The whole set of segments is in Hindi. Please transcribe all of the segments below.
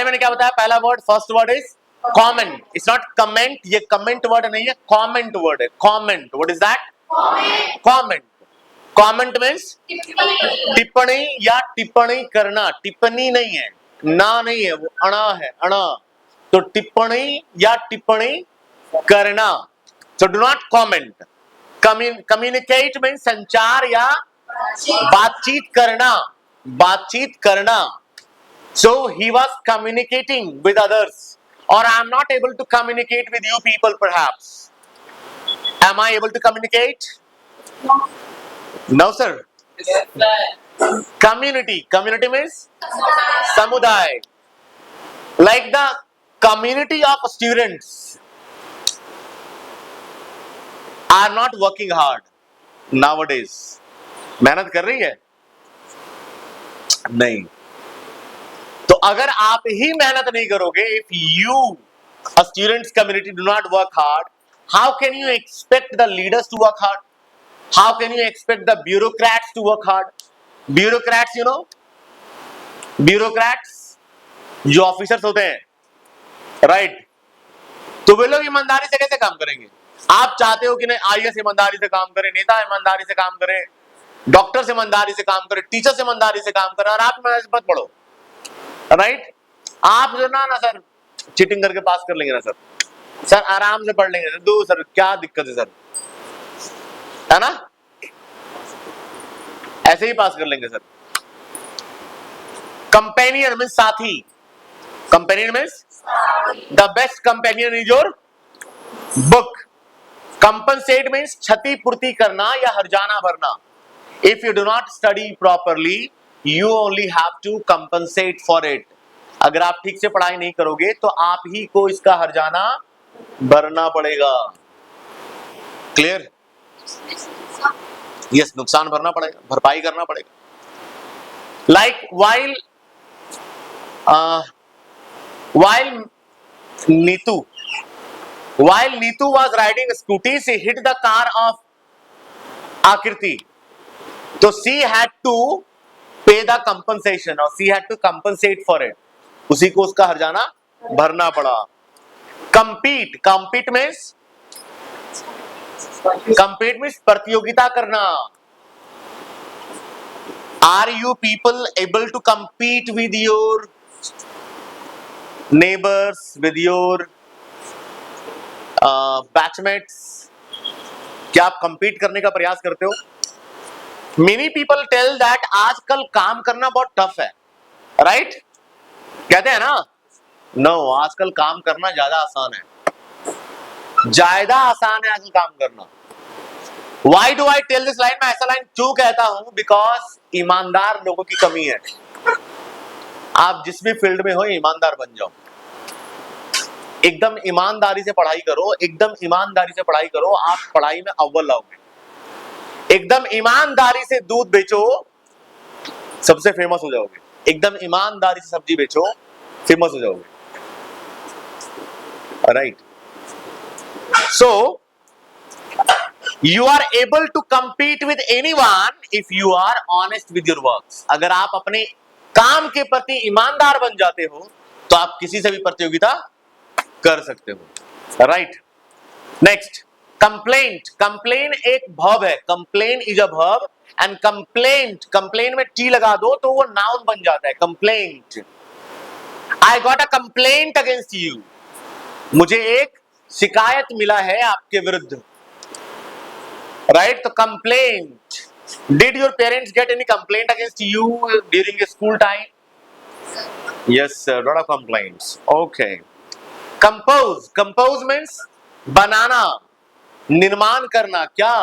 पहले मैंने क्या बताया, पहला word, first word is comment. It's not comment, ये कमेंट वर्ड नहीं है, कॉमेंट वर्ड है. Comment, what is that? Comment. Comment means टिप्पणी या टिप्पणी करना. टिप्पणी नहीं है, ना नहीं है, वो अणा है, अणा. तो टिप्पणी या टिप्पणी करना. So do not comment. Communicate means संचार या बातचीत करना. बातचीत करना. So he was communicating with others, or I am not able to communicate with you people perhaps. Am I able to communicate? No sir. Community. Community means samuday. Like the community of students are not working hard nowadays. मेहनत कर रही है? नहीं. तो अगर आप ही मेहनत नहीं करोगे, if you a students community do not work hard, how can you expect the leaders to work hard? How can you expect the bureaucrats to work hard? Bureaucrats, you know, bureaucrats जो ऑफिसर्स होते हैं, राइट? तो वे लोग ईमानदारी से कैसे काम करेंगे? आप चाहते हो कि नहीं आईएएस ईमानदारी से काम करे, नेता ईमानदारी से काम करे, डॉक्टर ईमानदारी से काम करे, टीचर ईमानदारी से काम करे, और आप ईमानदारी से मत पढ़ो, राइट? आप जो ना सर चीटिंग करके पास कर लेंगे ना सर, सर आराम से पढ़ लेंगे दो सर, क्या दिक्कत है सर, है ना? ऐसे ही पास कर लेंगे सर. कंपेनियन मीन्स साथी. Companion means the best companion is your book. Compensate means क्षतिपूर्ति करना या हर्जाना भरना. If you do not study properly, you only have to compensate for it. अगर आप ठीक से पढ़ाई नहीं करोगे तो आप ही को इसका हर्जाना भरना पड़ेगा. क्लियर? यस, नुकसान भरना पड़ेगा, भरपाई करना पड़ेगा. Like while Neetu was riding a scooty, she hit the car of Akriti. So she had to pay the compensation, or she had to compensate for it. उसी को उसका हर्जाना भरना पड़ा. compete means प्रतियोगिता करना. Are you people able to compete with your neighbors, with your batchmates? क्या आप compete करने का प्रयास करते हो? Many people tell that आजकल काम करना बहुत टफ है, राइट? कहते हैं ना, नो, आजकल काम करना ज्यादा आसान है. ज्यादा आसान है आजकल काम करना. Why do I tell this line? मैं ऐसा लाइन क्यों कहता हूं? बिकॉज ईमानदार लोगों की कमी है. आप जिस भी फील्ड में हो ईमानदार बन जाओ. एकदम ईमानदारी से पढ़ाई करो, एकदम ईमानदारी से पढ़ाई करो, आप पढ़ाई में अव्वल आओगे. एकदम ईमानदारी से दूध बेचो, सबसे फेमस हो जाओगे. एकदम ईमानदारी से सब्जी बेचो, फेमस हो जाओगे. Right? So you are able to compete with anyone if you are honest with your works. अगर आप अपने काम के प्रति ईमानदार बन जाते हो तो आप किसी से भी प्रतियोगिता कर सकते हो. राइट? Next, complaint. कंप्लेन एक verb है. Complain is a verb and complaint, complain में टी लगा दो तो वो नाउन बन जाता है. Complaint. I got a complaint against you. मुझे एक शिकायत मिला है आपके विरुद्ध. राइट? तो complaint. Did your parents get any complaint against you during school time? Yes sir, lot of complaints. Okay. Compose. Compose means बनाना, निर्माण करना. क्या?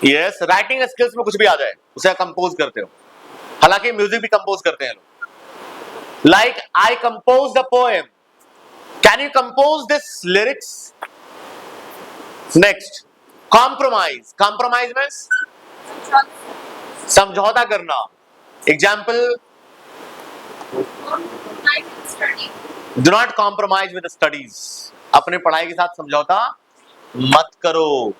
यस, राइटिंग स्किल्स में कुछ भी आ जाए उसे कंपोज करते हो. हालांकि म्यूजिक भी कंपोज करते हैं लोग. Like I compose the poem. Can you compose this lyrics? Next, compromise. Compromise means समझौता करना. Example, do not compromise with studies. अपने पढ़ाई के साथ समझौता मत करो.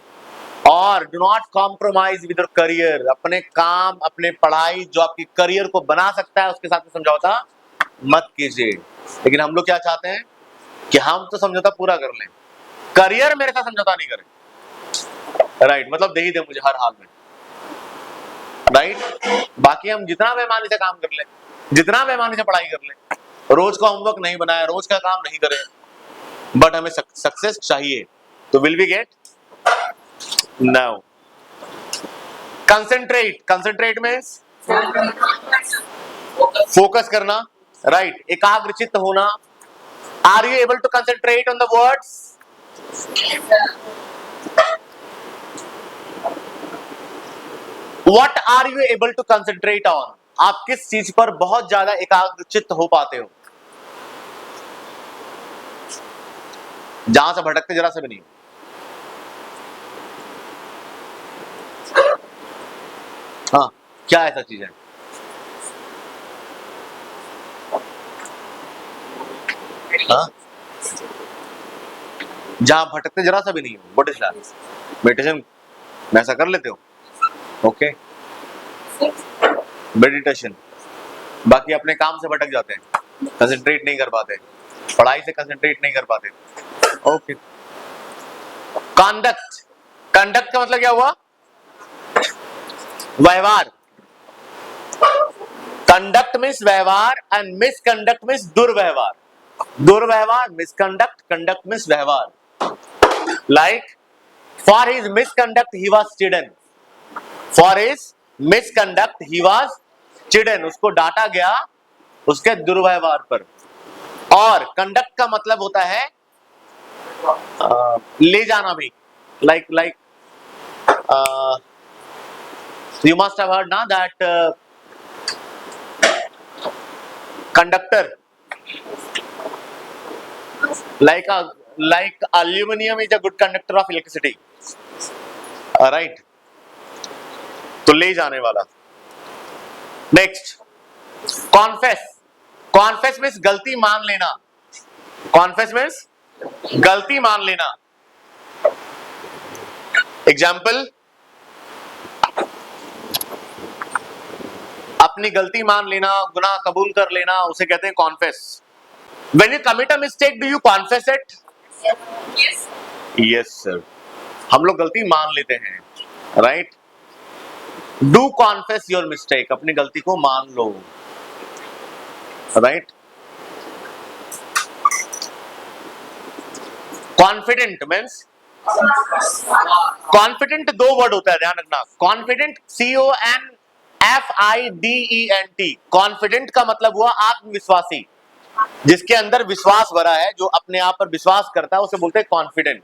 और do not compromise with your career, अपने काम, अपने पढ़ाई जो आपकी करियर को बना सकता है उसके साथ में समझौता मत कीजिए। लेकिन हम लोग क्या चाहते हैं कि हम तो समझौता पूरा कर लें, करियर मेरे साथ समझौता नहीं करें। राइट, मतलब दे ही दे मुझे हर हाल में। राइट, बाकी हम जितना बेईमानी से काम कर लें, जितना बेईमानी से पढ़ाई कर लें, रोज का होमवर्क नहीं बनाया, रोज का काम नहीं करें, बट हमें सक्सेस चाहिए, तो will we get? No. Concentrate, concentrate means focus करना, राइट, एकाग्रचित्त होना। Are you able to concentrate on the words? What are you able to concentrate on? आप किस चीज पर बहुत ज्यादा एकाग्रचित्त हो पाते हो, जहां से भटकते जरा से भी नहीं? हाँ, क्या ऐसा चीज है? हाँ, जहां भटकते जरा सा भी नहीं हो, व्हाट इज दैट? मेडिटेशन में ऐसा कर लेते हो? Okay, meditation. बाकी अपने काम से भटक जाते हैं, कंसंट्रेट नहीं कर पाते, पढ़ाई से कंसंट्रेट नहीं कर पाते। ओके। कंडक्ट, कंडक्ट का मतलब क्या हुआ? व्यवहार। कंडक्ट मीन्स व्यवहार एंड मिसकंडक्ट मीन्स दुर्व्यवहार। दुर्व्यवहार, मिसकंडक्ट, कंडक्ट मीन्स व्यवहार। Like for his misconduct he was chidden, for his misconduct he was chidden, उसको डांटा गया उसके दुर्व्यवहार पर। और कंडक्ट का मतलब होता है ले जाना भी, like you must have heard now that conductor like aluminum is a good conductor of electricity, right? तो ले जाने वाला। Next, confess. कॉन्फेस मीन्स गलती मान लेना, कॉन्फेस मीन्स गलती मान लेना। एग्जाम्पल, अपनी गलती मान लेना, गुनाह कबूल कर लेना, उसे कहते हैं confess. When you commit a mistake, do you confess it? Yes sir, हम लोग गलती मान लेते हैं, right? Do confess your mistake, अपनी गलती को मान लो, राइट? कॉन्फिडेंट मीन्स, कॉन्फिडेंट दो वर्ड होता है, ध्यान रखना। Confident, CONFIDENT। कॉन्फिडेंट का मतलब हुआ आत्मविश्वासी, जिसके अंदर विश्वास भरा है, जो अपने आप पर विश्वास करता है, उसे बोलते हैं कॉन्फिडेंट।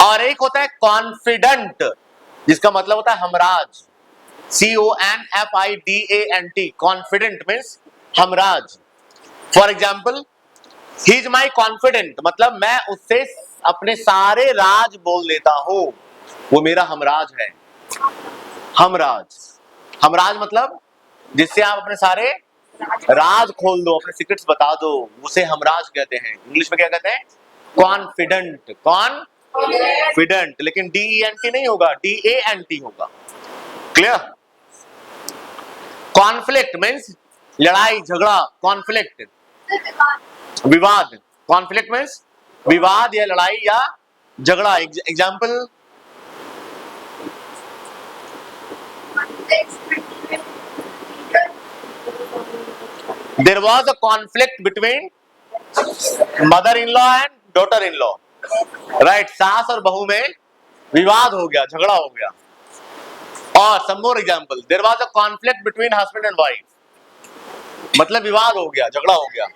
और एक होता है कॉन्फिडेंट, जिसका मतलब होता है हमराज, CONFIDENT। कॉन्फिडेंट मीन्स हमराज। For example, he is my confidant, मतलब मैं उससे अपने सारे राज बोल देता हूं, वो मेरा हमराज है। हमराज, हमराज मतलब जिससे आप अपने सारे राज खोल दो, अपने सीक्रेट्स बता दो, उसे हमराज कहते हैं। इंग्लिश में क्या कहते हैं? कॉन्फिडेंट। कॉन्फिडेंट, लेकिन DENT नहीं होगा, DANT होगा। क्लियर? कॉन्फ्लिक्ट मीन्स लड़ाई झगड़ा, कॉन्फ्लिक्ट विवाद। कॉन्फ्लिक्ट मीन्स विवाद या लड़ाई या झगड़ा। Example, there was a conflict between mother-in-law and daughter-in-law, right? सास और बहू में विवाद हो गया, झगड़ा हो गया। और some more example, there was a conflict between husband and wife, मतलब विवाद हो गया, झगड़ा हो गया।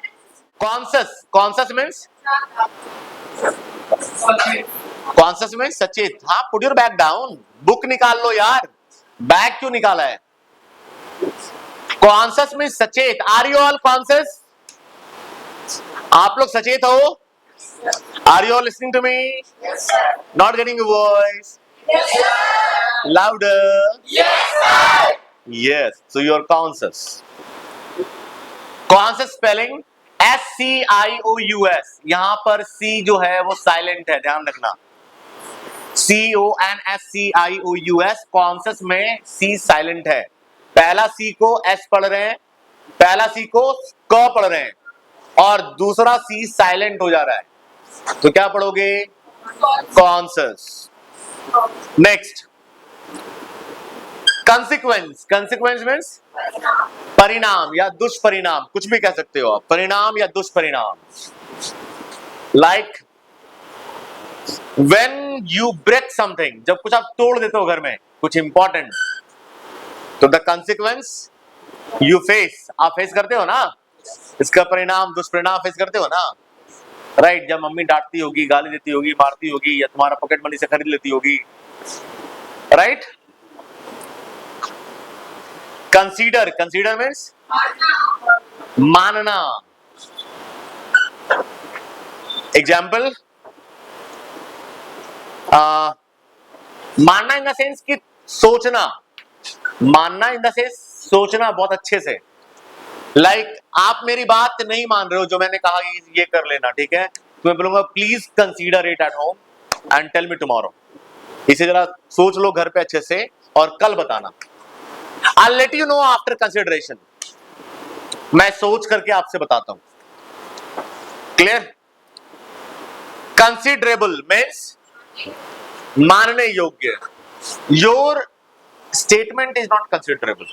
Conscious, conscious means, conscious means सचेत। हाँ, put your bag down, book निकाल लो यार, बैग क्यों निकाला है? कॉन्शियस में सचेत। Are you all conscious? आप लोग सचेत हो? Are you all listening to me? Not getting voice? Louder? Yes, so you are conscious. Conscious spelling SCIOUS, यहां पर C जो है वो साइलेंट है, ध्यान रखना। CONSCIOUS, कॉन्सस में C साइलेंट है। पहला C को S पढ़ रहे हैं, पहला C को क पढ़ रहे हैं और दूसरा C साइलेंट हो जा रहा है, तो क्या पढ़ोगे? Conscious. Next, consequence. Consequence means परिणाम या दुष्परिणाम, कुछ भी कह सकते हो आप, परिणाम या दुष्परिणाम। Like when you break something, जब कुछ आप तोड़ देते हो घर में, कुछ इंपॉर्टेंट, तो द कंसिक्वेंस यू फेस, आप फेस करते हो ना, इसका परिणाम दुष्परिणाम फेस करते हो ना, राइट? जब मम्मी डांटती होगी, गाली देती होगी, मारती होगी, या तुम्हारा पॉकेट मनी से खरीद लेती होगी, राइट? कंसीडर, कंसीडर मीन्स मानना। एग्जाम्पल, मानना इन द सेंस कि सोचना, मानना इन द सेंस सोचना बहुत अच्छे से। लाइक आप मेरी बात नहीं मान रहे हो, जो मैंने कहा कि ये कर लेना, ठीक है, तो मैं बोलूंगा please consider it at home and tell me tomorrow. इसे जरा सोच लो घर पे अच्छे से और कल बताना। I'll let you know after consideration, मैं सोच करके आपसे बताता हूं। क्लियर? कंसिडरेबल मीन्स मानने योग्य। Your statement is not considerable,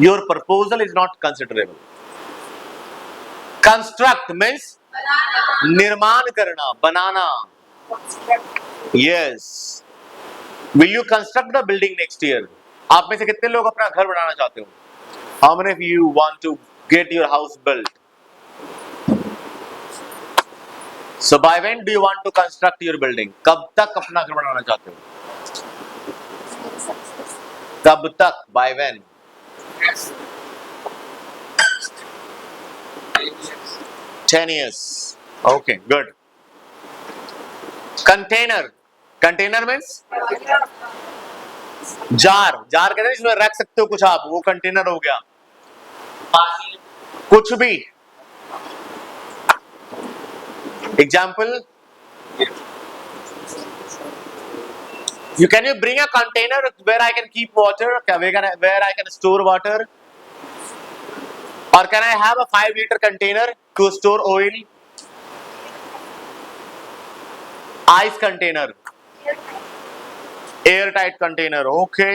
your proposal is not considerable. Construct means निर्माण करना, बनाना। Yes, will you construct the building next year? आप में से कितने लोग अपना घर बनाना चाहते हो? How many of you want to get your house built? So by when do you want to construct your building? कब तक अपना घर बनाना चाहते हो? कब तक? By when? 10 years. Okay, good. Container. Container means jar. Jar कहते हैं इसमें रख सकते हो कुछ आप, वो कंटेनर हो गया। कुछ भी। Example, you bring a container where I can keep water, where I can store water, or can I have a 5-liter container to store oil? Ice container, airtight container. Okay.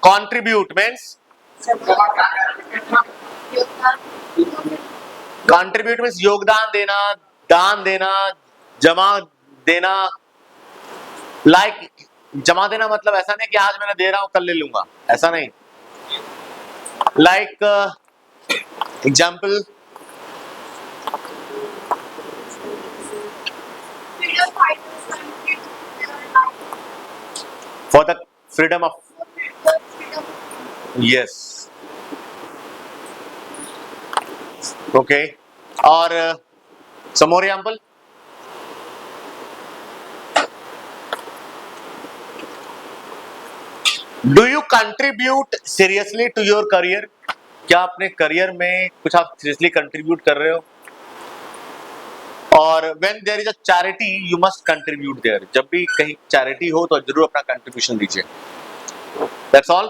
Contribute means contribute means योगदान देना, दान देना, जमा देना। लाइक जमा देना मतलब ऐसा नहीं कि आज मैंने दे रहा हूं कल ले लूंगा, ऐसा नहीं। Like example, for the freedom of, yes, okay, or some more example. Do you contribute seriously to your career? क्या अपने करियर में कुछ आप सीरियसली कंट्रीब्यूट कर रहे हो? और when there is a charity, you must contribute there. जब भी कहीं चैरिटी हो तो जरूर अपना कंट्रीब्यूशन दीजिए। That's all.